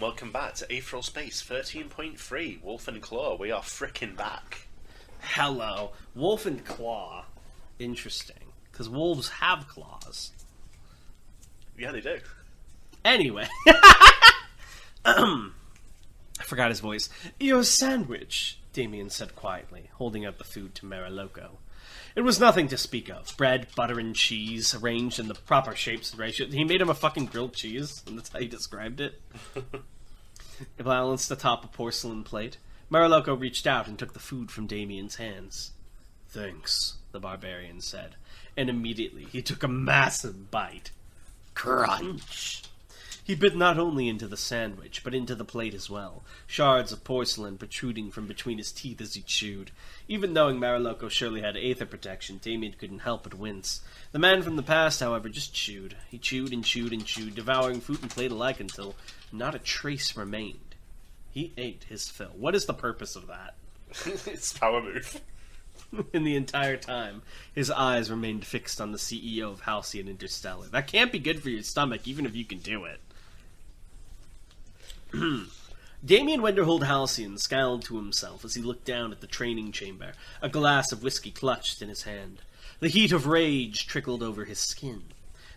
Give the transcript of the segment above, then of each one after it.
and welcome back to Aetheral Space 13.3, Wolf and Claw. We are frickin' back. Hello. Wolf and Claw. Interesting. Because wolves have claws. Yeah, they do. Anyway. I forgot his voice. Your sandwich, Damien said quietly, holding out the food to Mariloco. It was nothing to speak of. Bread, butter, and cheese, arranged in the proper shapes and ratios. He made him a fucking grilled cheese, and that's how he described it. It balanced atop a porcelain plate. Mariloco reached out and took the food from Damien's hands. Thanks, the barbarian said, and immediately he took a massive bite. Crunch! He bit not only into the sandwich, but into the plate as well, shards of porcelain protruding from between his teeth as he chewed. Even knowing Mariloco surely had aether protection, Damien couldn't help but wince. The man from the past, however, just chewed. He chewed and chewed and chewed, devouring food and plate alike until not a trace remained. He ate his fill. What is the purpose of that? It's power move. In the entire time, his eyes remained fixed on the CEO of Halcyon Interstellar. That can't be good for your stomach, even if you can do it. Damien Wenderhold Halcyon scowled to himself as he looked down at the training chamber, a glass of whiskey clutched in his hand. The heat of rage trickled over his skin.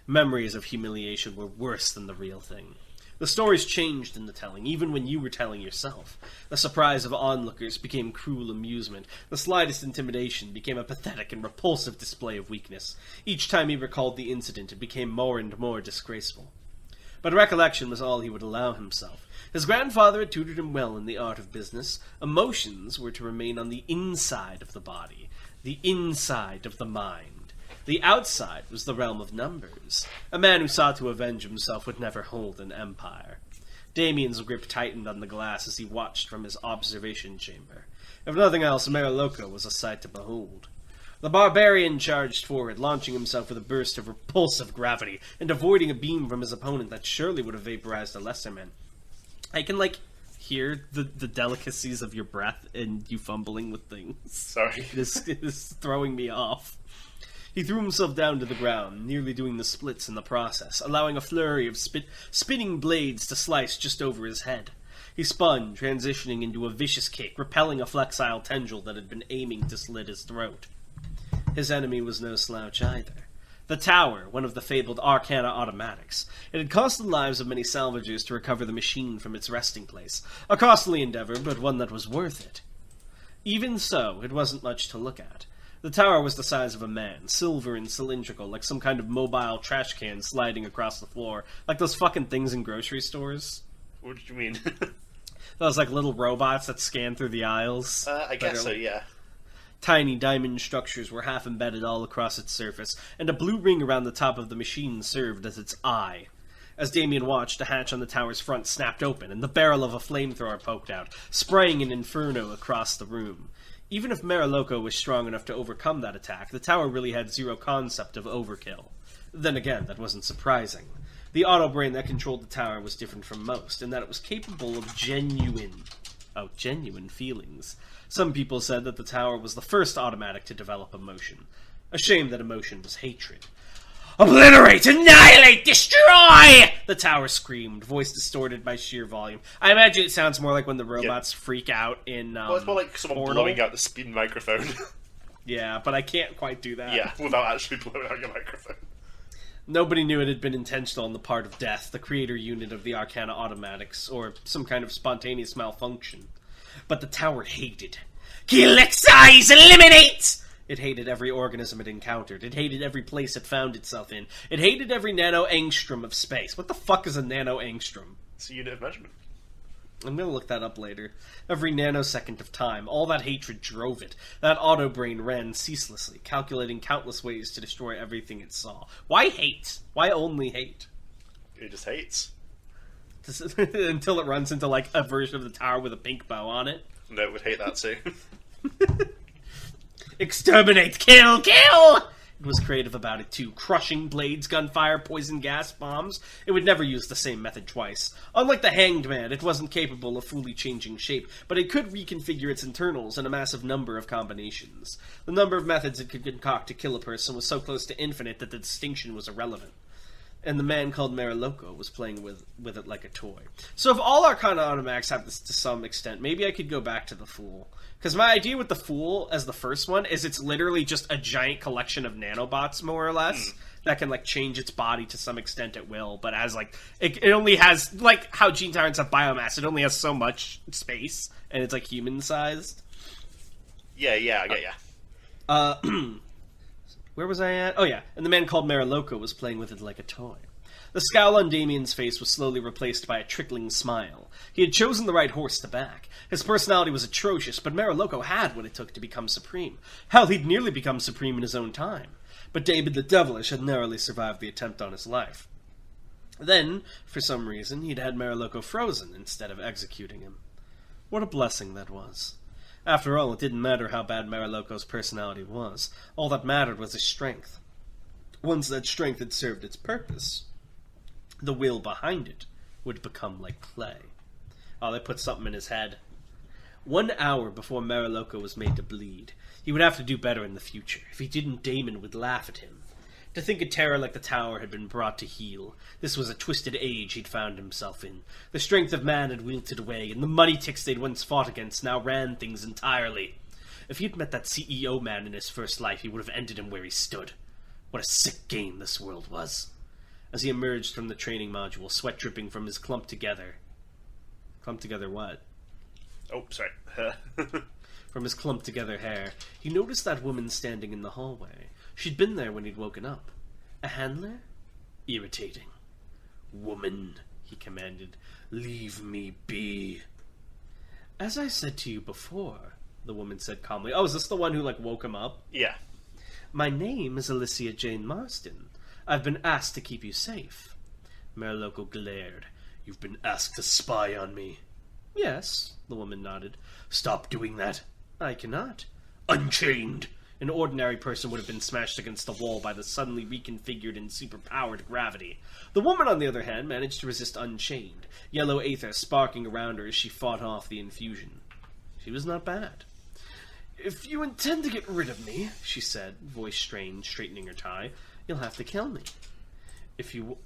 Memories of humiliation were worse than the real thing. The stories changed in the telling, even when you were telling yourself. The surprise of onlookers became cruel amusement. The slightest intimidation became a pathetic and repulsive display of weakness. Each time he recalled the incident, it became more and more disgraceful. But recollection was all he would allow himself. His grandfather had tutored him well in the art of business. Emotions were to remain on the inside of the body, the inside of the mind. The outside was the realm of numbers. A man who sought to avenge himself would never hold an empire. Damien's grip tightened on the glass as he watched from his observation chamber. If nothing else, Mariloco was a sight to behold. The barbarian charged forward, launching himself with a burst of repulsive gravity, and avoiding a beam from his opponent that surely would have vaporized a lesser man. I can, hear the delicacies of your breath and you fumbling with things. Sorry. It is throwing me off. He threw himself down to the ground, nearly doing the splits in the process, allowing a flurry of spinning blades to slice just over his head. He spun, transitioning into a vicious kick, repelling a flexile tendril that had been aiming to slit his throat. His enemy was no slouch either. The tower, one of the fabled Arcana automatics. It had cost the lives of many salvagers to recover the machine from its resting place. A costly endeavor, but one that was worth it. Even so, it wasn't much to look at. The tower was the size of a man, silver and cylindrical, like some kind of mobile trash can sliding across the floor, like those fucking things in grocery stores. What did you mean? Those, little robots that scan through the aisles. I guess so, yeah. Tiny diamond structures were half embedded all across its surface, and a blue ring around the top of the machine served as its eye. As Damien watched, a hatch on the tower's front snapped open, and the barrel of a flamethrower poked out, spraying an inferno across the room. Even if Mariloco was strong enough to overcome that attack, the tower really had zero concept of overkill. Then again, that wasn't surprising. The auto-brain that controlled the tower was different from most, in that it was capable of genuine feelings. Some people said that the tower was the first automatic to develop emotion. A shame that emotion was hatred. Obliterate! Annihilate! Destroy! The tower screamed, voice distorted by sheer volume. I imagine it sounds more like when the robots freak out in Well, it's more like someone Portal. blowing out the spin microphone. Yeah, but I can't quite do that. Yeah, without actually blowing out your microphone. Nobody knew it had been intentional on the part of Death, the creator unit of the Arcana automatics, or some kind of spontaneous malfunction. But the tower hated. Kill, excise, eliminate! It hated every organism it encountered. It hated every place it found itself in. It hated every nano-angstrom of space. What the fuck is a nano-angstrom? It's a unit of measurement. I'm gonna look that up later. Every nanosecond of time, all that hatred drove it. That auto-brain ran ceaselessly, calculating countless ways to destroy everything it saw. Why hate? Why only hate? It just hates. Until it runs into, a version of the tower with a pink bow on it. No, it would hate that too. Exterminate! Kill! Kill! It was creative about it too. Crushing blades, gunfire, poison gas, bombs. It would never use the same method twice. Unlike the Hanged Man, it wasn't capable of fully changing shape, but it could reconfigure its internals in a massive number of combinations. The number of methods it could concoct to kill a person was so close to infinite that the distinction was irrelevant. and the man called Mariloco was playing with it like a toy. So if all Arcana automatics have this to some extent, maybe I could go back to the Fool. Because my idea with the Fool as the first one is it's literally just a giant collection of nanobots, more or less, that can, like, change its body to some extent at will, but as, like, it only has, like, how Gene Tyrants have biomass, it only has so much space, and it's, like, human-sized. Yeah, I get ya. Where was I at? Oh, yeah. And the man called Mariloco was playing with it like a toy. The scowl on Damien's face was slowly replaced by a trickling smile. He had chosen the right horse to back. His personality was atrocious, but Mariloco had what it took to become supreme. Hell, he'd nearly become supreme in his own time. But David the Devilish had narrowly survived the attempt on his life. Then, for some reason, he'd had Mariloco frozen instead of executing him. What a blessing that was. After all, it didn't matter how bad Mariloco's personality was. All that mattered was his strength. Once that strength had served its purpose, the will behind it would become like clay. Oh, they put something in his head. 1 hour before Mariloco was made to bleed, he would have to do better in the future. If he didn't, Damon would laugh at him. To think a terror like the Tower had been brought to heel. This was a twisted age he'd found himself in. The strength of man had wilted away, and the money ticks they'd once fought against now ran things entirely. If he'd met that CEO man in his first life, he would have ended him where he stood. What a sick game this world was. As he emerged from the training module, sweat dripping from his clumped together... Clumped together what? Oh, sorry. From his clumped together hair, he noticed that woman standing in the hallway. She'd been there when he'd woken up. A handler? Irritating. "Woman," he commanded, "leave me be." "As I said to you before," the woman said calmly. Oh, is this the one who, like, woke him up? Yeah. "My name is Alicia Jane Marston. I've been asked to keep you safe." Mariloco glared. "You've been asked to spy on me?" "Yes," the woman nodded. "Stop doing that." "I cannot." "Unchained." An ordinary person would have been smashed against the wall by the suddenly reconfigured and superpowered gravity. The woman, on the other hand, managed to resist unchained, yellow aether sparking around her as she fought off the infusion. She was not bad. "If you intend to get rid of me," she said, voice strained, straightening her tie, "you'll have to kill me. If you...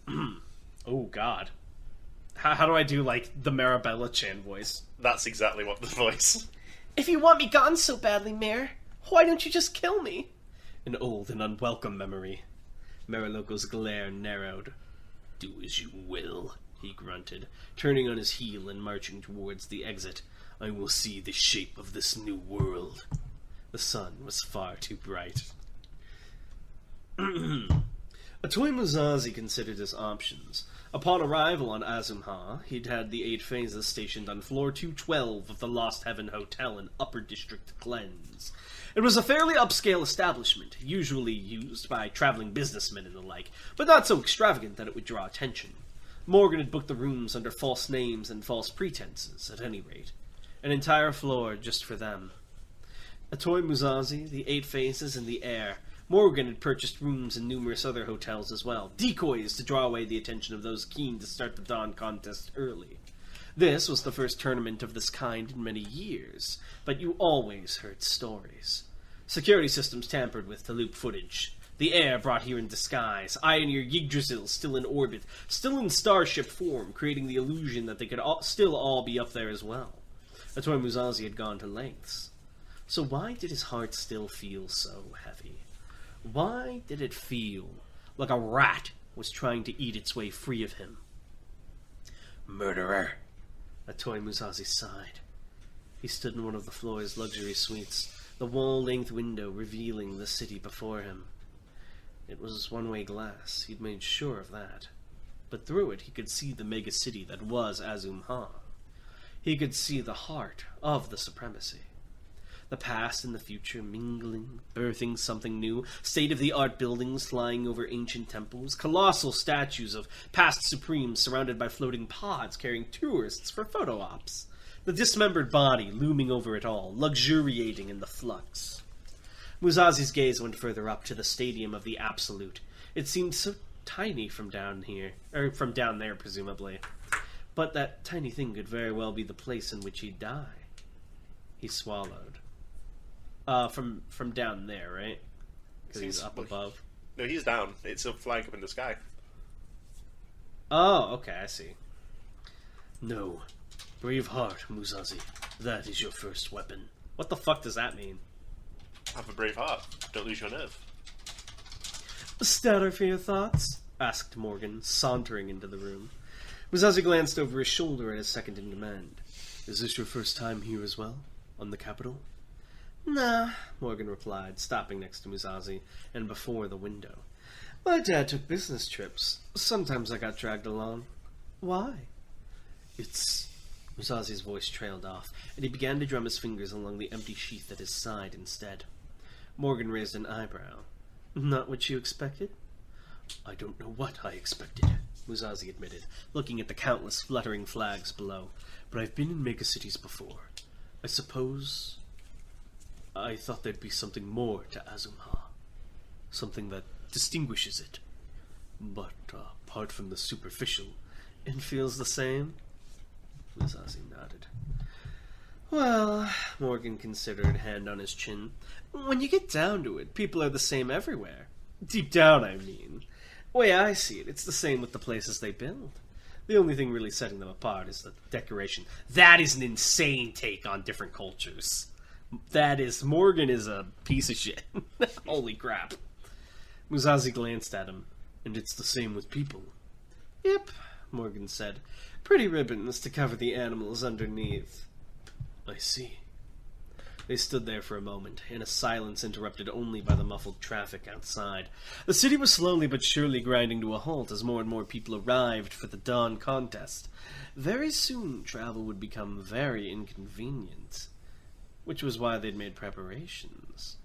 Oh, God. How do I do, like, the Marabella-chan voice? That's exactly what the voice... "If you want me gone so badly, Mare, why don't you just kill me?" An old and unwelcome memory. Mariloco's glare narrowed. "Do as you will," he grunted, turning on his heel and marching towards the exit. "I will see the shape of this new world." The sun was far too bright. Atoy Muzazi considered his options. Upon arrival on Azumha, he'd had the 8 phases stationed on floor 212 of the Lost Heaven Hotel in Upper District Cleanse. It was a fairly upscale establishment, usually used by traveling businessmen and the like, but not so extravagant that it would draw attention. Morgan had booked the rooms under false names and false pretenses, at any rate. An entire floor just for them. Atoy Muzazi, the 8 phases, and the air. Morgan had purchased rooms in numerous other hotels as well, decoys to draw away the attention of those keen to start the Dawn contest early. This was the first tournament of this kind in many years, but you always heard stories. Security systems tampered with to loop footage. The air brought here in disguise, Ioneer Yggdrasil still in orbit, still in starship form, creating the illusion that they could still all be up there as well. Atoy Muzazi had gone to lengths. So why did his heart still feel so heavy? Why did it feel like a rat was trying to eat its way free of him? "Murderer!" Atoy Muzazi sighed. He stood in one of the floor's luxury suites, the wall-length window revealing the city before him. It was one-way glass, he'd made sure of that. But through it he could see the mega-city that was Azumha. He could see the heart of the supremacy. The past and the future mingling, birthing something new, state-of-the-art buildings flying over ancient temples, colossal statues of past supremes surrounded by floating pods carrying tourists for photo ops. The dismembered body looming over it all, luxuriating in the flux. Muzazi's gaze went further up to the Stadium of the Absolute. It seemed so tiny from down here, or from down there, presumably. But that tiny thing could very well be the place in which he'd die. He swallowed. From down there, right? Because he's up above. No, he's down. It's up flying up in the sky. Oh, okay, I see. No. Brave heart, Musashi. That is your first weapon. What the fuck does that mean? Have a brave heart. Don't lose your nerve. Statter for your thoughts? Asked Morgan, sauntering into the room. Musashi glanced over his shoulder at his second-in-command. Is this your first time here as well? On the capital? Nah, Morgan replied, stopping next to Musashi and before the window. My dad took business trips. Sometimes I got dragged along. Why? It's... Musashi's voice trailed off, and he began to drum his fingers along the empty sheath at his side instead. Morgan raised an eyebrow. Not what you expected? I don't know what I expected, Musashi admitted, looking at the countless fluttering flags below. But I've been in megacities before. I suppose... I thought there'd be something more to Azumha. Something that distinguishes it. But, apart from the superficial, it feels the same? Musashi nodded. Well, Morgan considered, hand on his chin. When you get down to it, people are the same everywhere. Deep down, I mean. The way I see it, it's the same with the places they build. The only thing really setting them apart is the decoration. That is an insane take on different cultures. That is, Morgan is a piece of shit. Holy crap. Musashi glanced at him. And it's the same with people. Yep, Morgan said. Pretty ribbons to cover the animals underneath. I see. They stood there for a moment, in a silence interrupted only by the muffled traffic outside. The city was slowly but surely grinding to a halt as more and more people arrived for the dawn contest. Very soon, travel would become very inconvenient, which was why they'd made preparations.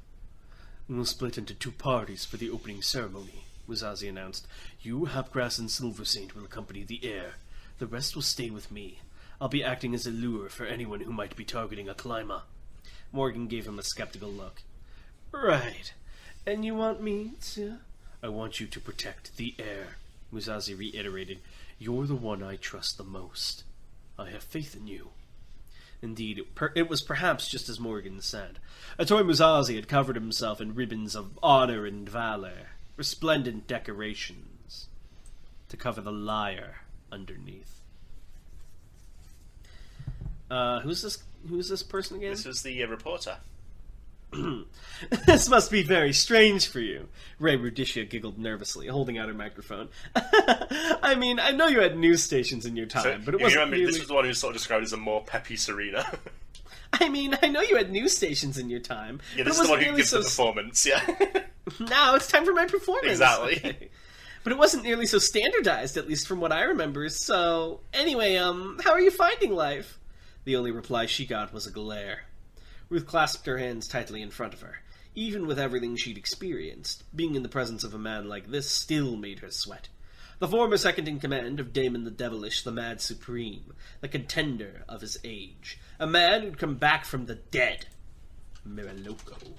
We'll split into 2 parties for the opening ceremony, Musashi announced. You, Hapgrass, and Silver Saint will accompany the heir. The rest will stay with me. I'll be acting as a lure for anyone who might be targeting a climber. Morgan gave him a skeptical look. Right. And you want me to... I want you to protect the heir, Musashi reiterated. You're the one I trust the most. I have faith in you. Indeed, it was perhaps just as Morgan said. Atoy Musashi had covered himself in ribbons of honor and valor, resplendent decorations, to cover the liar underneath. Who's this person again? This is the reporter. This must be very strange for you. Ray Rudisha giggled nervously, holding out her microphone. I mean, I know you had news stations in your time, but it wasn't remember, this was the one who's sort of described as a more peppy Serena. I mean, I know you had news stations in your time. Yeah, this is the one who gives the performance, yeah. Now it's time for my performance. Exactly. Okay. But it wasn't nearly so standardized, at least from what I remember, so... Anyway, how are you finding life? The only reply she got was a glare. Ruth clasped her hands tightly in front of her. Even with everything she'd experienced, being in the presence of a man like this still made her sweat. The former second-in-command of Damon the Devilish, the Mad Supreme, the contender of his age. A man who'd come back from the dead. Miraloco.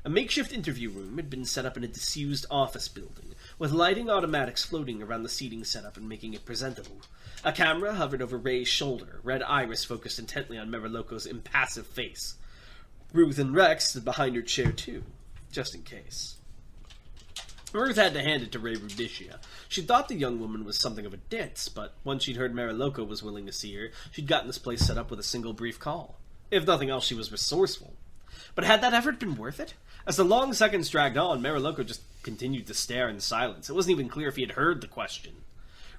A makeshift interview room had been set up in a disused office building, with lighting automatics floating around the seating setup and making it presentable. A camera hovered over Ray's shoulder, red iris focused intently on Miraloco's impassive face. Ruth and Rex stood behind her chair too, just in case. Ruth had to hand it to Ray Rudisha. She thought the young woman was something of a ditz, but once she'd heard Miraloco was willing to see her, she'd gotten this place set up with a single brief call. If nothing else, she was resourceful. But had that effort been worth it? As the long seconds dragged on, Miraloco just continued to stare in silence. It wasn't even clear if he had heard the question.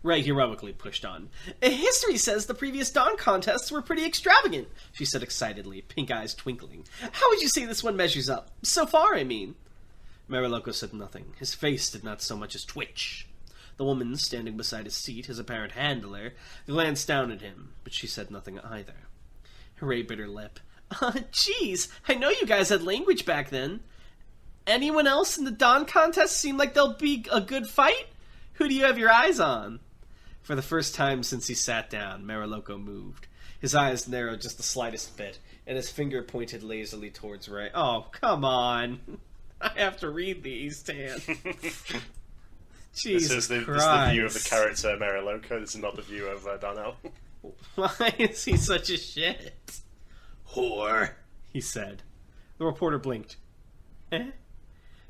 Ray heroically pushed on. History says the previous Dawn contests were pretty extravagant, she said excitedly, pink eyes twinkling. How would you say this one measures up? So far, I mean. Miraloco said nothing. His face did not so much as twitch. The woman, standing beside his seat, his apparent handler, glanced down at him, but she said nothing either. Ray bit her lip. Geez, I know you guys had language back then. Anyone else in the Dawn contest seem like they'll be a good fight? Who do you have your eyes on? For the first time since he sat down, Miraloco moved. His eyes narrowed just the slightest bit, and his finger pointed lazily towards Ray. Oh, come on. I have to read these, Tan. Jesus This is the view of the character Miraloco. This is not the view of Darnell. Why is he such a shit? Whore, he said. The reporter blinked. Eh?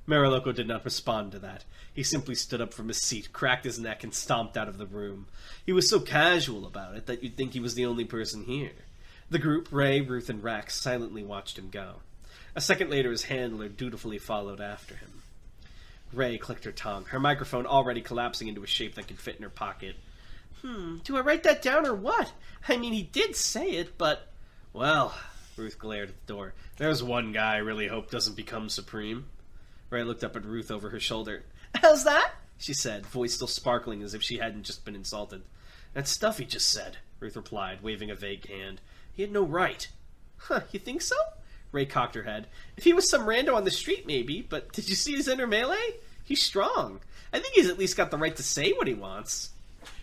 Mariloco did not respond to that. He simply stood up from his seat, cracked his neck, and stomped out of the room. He was so casual about it that you'd think he was the only person here. The group, Ray, Ruth, and Rex, silently watched him go. A second later, his handler dutifully followed after him. Ray clicked her tongue, her microphone already collapsing into a shape that could fit in her pocket. Do I write that down or what? I mean, he did say it, but... Well, Ruth glared at the door. There's one guy I really hope doesn't become supreme. Ray looked up at Ruth over her shoulder. How's that? She said, voice still sparkling as if she hadn't just been insulted. That stuff he just said, Ruth replied, waving a vague hand. He had no right. Huh, you think so? Ray cocked her head. If he was some rando on the street, maybe, but did you see his inner melee? He's strong. I think he's at least got the right to say what he wants.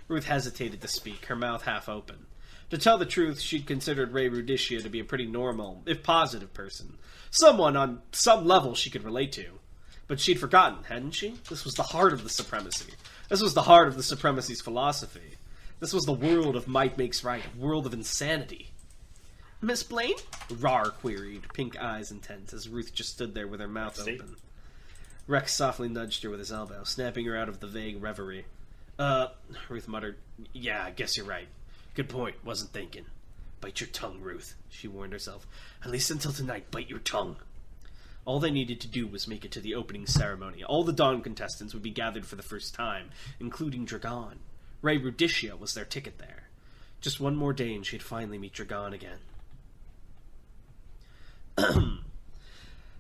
Ruth hesitated to speak, her mouth half open. To tell the truth, she'd considered Ray Rudicia to be a pretty normal, if positive person. Someone on some level she could relate to. But she'd forgotten, hadn't she? This was the heart of the Supremacy. This was the heart of the Supremacy's philosophy. This was the world of might makes right, a world of insanity. Miss Blaine? Rar queried, pink eyes intent, as Ruth just stood there with her mouth open. Rex softly nudged her with his elbow, snapping her out of the vague reverie. Ruth muttered, yeah, I guess you're right. Good point, wasn't thinking. Bite your tongue, Ruth, she warned herself. At least until tonight, bite your tongue. All they needed to do was make it to the opening ceremony. All the Dawn contestants would be gathered for the first time, including Dragon. Ray Rudicia was their ticket there. Just one more day and she'd finally meet Dragon again. I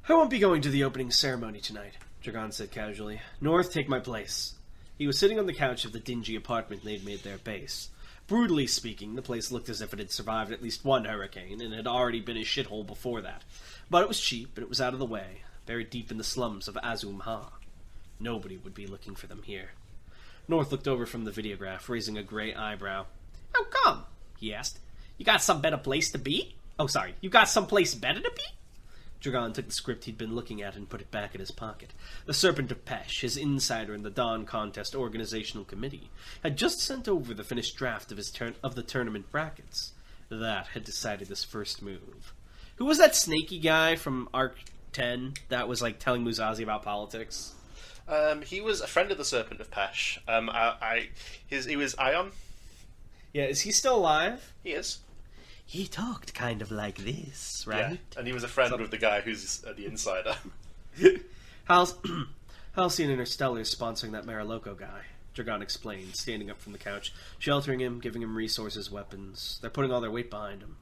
won't be going to the opening ceremony tonight, Dragon said casually. North, take my place. He was sitting on the couch of the dingy apartment they'd made their base. Brutally speaking, the place looked as if it had survived at least one hurricane, and had already been a shithole before that. But it was cheap, and it was out of the way, buried deep in the slums of Azum-Ha. Nobody would be looking for them here. North looked over from the videograph, raising a gray eyebrow. How come? He asked. You got some better place to be? Oh, sorry, you got some place better to be? Dragon took the script he'd been looking at and put it back in his pocket. The Serpent of Pesh, his insider in the Dawn Contest Organizational Committee, had just sent over the finished draft of the tournament brackets. That had decided his first move. Who was that snaky guy from Arc 10 that was, like, telling Musashi about politics? He was a friend of the Serpent of Pesh. He was Ion. Yeah, is he still alive? He is. He talked kind of like this, right? Yeah, and he was a friend with the guy who's the insider. Halcyon Interstellar is sponsoring that Mariloco guy, Dragon explained, standing up from the couch, sheltering him, giving him resources, weapons. They're putting all their weight behind him.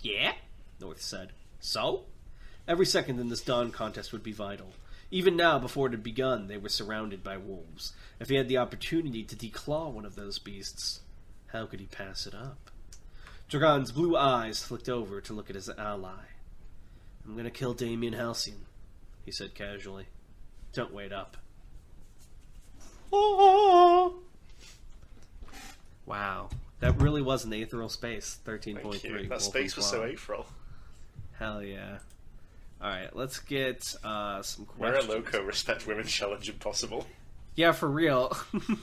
Yeah? North said. So? Every second in this Dawn contest would be vital. Even now, before it had begun, they were surrounded by wolves. If he had the opportunity to declaw one of those beasts, how could he pass it up? Dragon's blue eyes flicked over to look at his ally. I'm gonna kill Damien Halcyon, he said casually. Don't wait up. Oh! Wow. That really was an Aetheral Space, 13.3. That space was so Aetheral. Hell yeah. Alright, let's get some questions. Mariloco, respect women, challenge impossible. Yeah, for real.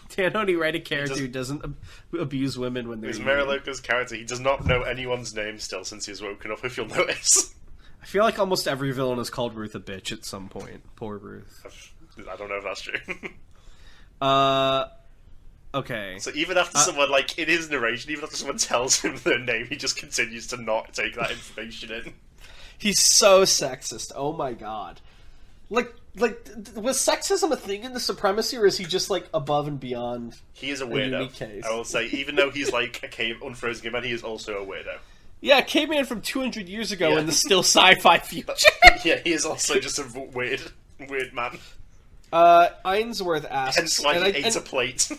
Tanoni write a character who doesn't abuse women when they're eating. Mariloco's character, he does not know anyone's name still since he's woken up, if you'll notice. I feel like almost every villain has called Ruth a bitch at some point. Poor Ruth. I don't know if that's true. Okay. So even after someone, like, in his narration, even after someone tells him their name, he just continues to not take that information in. He's so sexist. Oh my god. Like, was sexism a thing in the Supremacy, or is he just, like, above and beyond? He is a weirdo. Case? I will say, even though he's, like, a unfrozen caveman, he is also a weirdo. Yeah, caveman from 200 years ago in the still sci-fi future. Yeah, he is also just a weird man. Ainsworth asks... Hence why he ate a plate.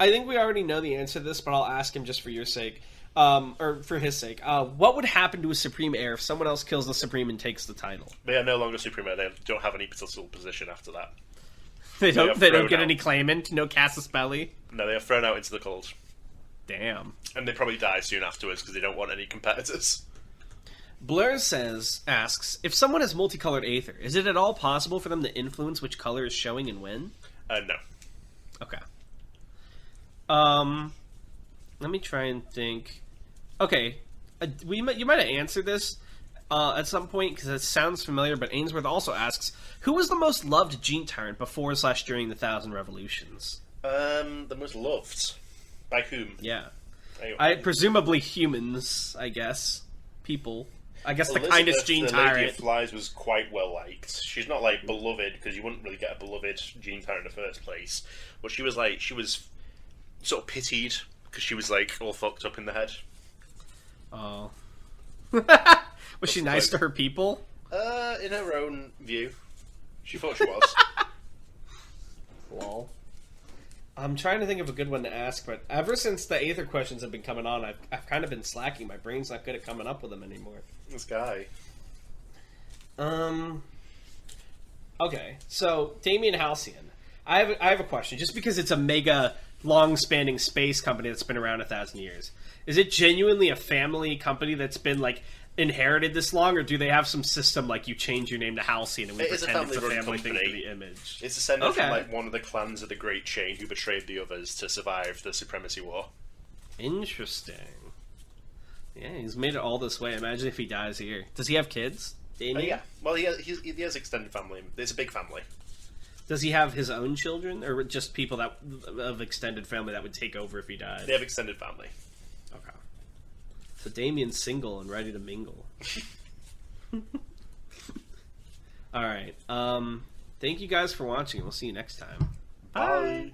I think we already know the answer to this, but I'll ask him just for your sake. Or for his sake. What would happen to a Supreme Heir if someone else kills the Supreme and takes the title? They are no longer Supreme Heir. They don't have any political position after that. They don't get any claimant? No casus belli? No, they are thrown out into the cold. Damn. And they probably die soon afterwards because they don't want any competitors. Blur asks, if someone has multicolored Aether, is it at all possible for them to influence which color is showing and when? No. Okay. Let me try and think. Okay, you might have answered this. at some point because it sounds familiar. But Ainsworth also asks, "Who was the most loved Gene Tyrant before/during the Thousand Revolutions?" The most loved by whom? Yeah, Anyway. presumably humans. I guess people. I guess Elizabeth, the kindest Gene the Lady of Tyrant. Flies was quite well liked. She's not like beloved because you wouldn't really get a beloved Gene Tyrant in the first place. But she was sort of pitied because she was like all fucked up in the head. Oh, was she nice to her people? In her own view, she thought she was. Lol. I'm trying to think of a good one to ask, but ever since the Aether questions have been coming on, I've kind of been slacking. My brain's not good at coming up with them anymore. This guy. Okay, so Damien Halcyon. I have a question. Just because it's a mega long-spanning space company that's been around 1,000 years, is it genuinely a family company that's been like inherited this long, or do they have some system like you change your name to Halcyon and we pretend it's a family thing for the image? It's descended from like one of the clans of the Great Chain who betrayed the others to survive the Supremacy War. Interesting. Yeah, he's made it all this way. Imagine if he dies here. Does he have kids? Damien? Yeah. Well, he has extended family. It's a big family. Does he have his own children, or just people that of extended family that would take over if he died? They have extended family. Okay. So Damien's single and ready to mingle. All right. Thank you guys for watching. We'll see you next time. Bye.